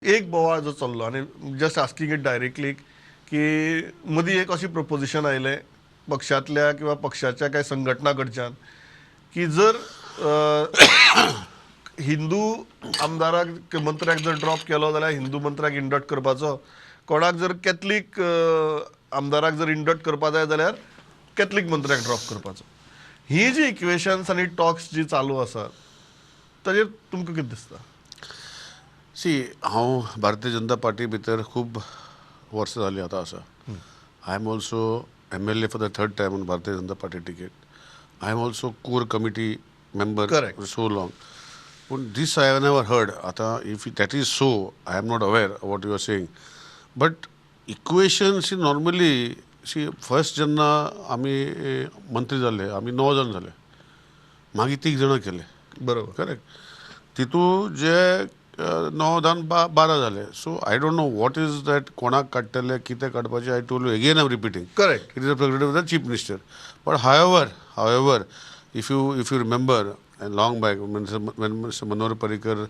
एक बोवाळ जो चल्लो आणि जस्ट आस्किंग इट डायरेक्टली की मदीं एक अशी प्रपोजिशन आयलें पक्षांतल्या किंवा पक्षाच्या काही संघटना कडच्यान की जर हिंदू आमदाराक मंत्र्याक जर ड्रॉप केलो जाल्यार हिंदू मंत्र्याक इंडक्ट करपाचो, कोणाक जर कॅथलीक आमदाराक जर इंडक्ट करपा जाय जाल्यार कॅथलीक मंत्र्याक ड्रॉप करपाचो. ही जी इक्वेशन्स आनी टॉक्स जी चालू आसा ताजेर तुमकां कितें दिसता? सी हांव भारतीय जनता पार्टी भितर खूब वर्सां जालीं आतां आसा. I am also MLA for the third time on Bharatiya Janata Party ticket. I am also core committee member Correct. For so long. पूण दीस आय हॅव नेवर हर्ड. आतां if that is so I am not aware what you are saying. But equations normally see first जेन्ना आमी मंत्री जाल्ले आमी 9 जाण जाले, मागीर 3 जाणां केले. बरोबर. करेक्ट. तितू जे 9 जावन 12 जाले. So I don't know what is that कोणाक काडटले कितें काडपाचें. I told you again I am repeating. Correct. It is a prerogative of the chief minister. But however, if you remember, and long back when Mr. Manohar Parrikar,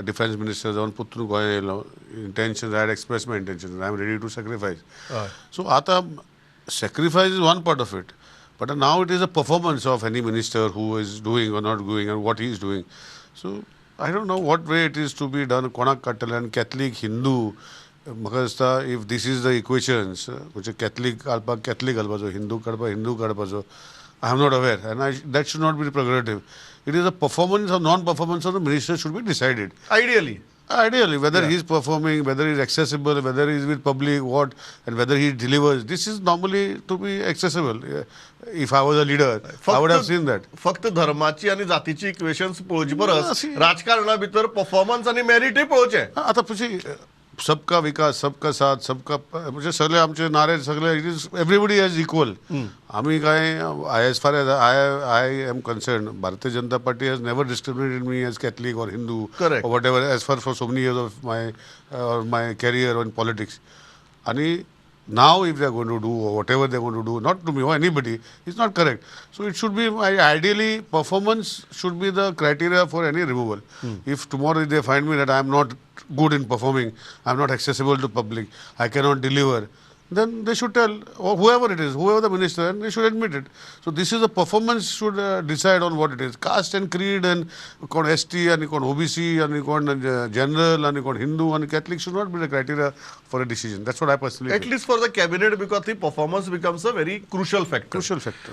defense minister, on Putru Goyal intentions, I had expressed my intentions. I am ready to sacrifice. So Ata sacrifice is one part of it. But now it is a performance of any minister who is doing or not doing and what he is doing. So I don't know what way it is to be done. Konak Katalan, Catholic, Hindu. Because if this is the equations, which is Catholic alpazo, Hindu kadpazo, I am not aware, and that should not be the prerogative. It is a performance or non-performance of the minister should be decided. Ideally, whether he is performing, whether he is accessible, whether he is with public, what, and whether he delivers. This is normally to be accessible. If I was a leader, I would have seen that. फक्त धर्माची आणि जातीची equations पळोवची परस राजकारणा भितर performance आणि मेरिटूय पळोवचे. आता पशी सबका विकास, सबका साथ, सबका म्हणजे सगळे आमचे नारे सगळे it is everybody as equal. आम्ही काय as far as I am concern, Bharatiya Janata Party has never discriminated me as Catholic और Hindu Correct. or whatever as far so many years of my career in politics. आणि now if they are going to do or whatever they are going to do, not to me or anybody, it's not correct. So it should be, ideally performance should be the criteria for any removal. If tomorrow they find me that I am not good in performing, I am not accessible to public, I cannot deliver, then they should tell, or whoever it is, whoever the minister, and they should admit it. So this is a performance should decide on what it is. Caste and creed and ST and OBC and general and Hindu and Catholic should not be the criteria for a decision. That's what I personally At feel. least for the cabinet, because the performance becomes a very crucial factor. Crucial factor.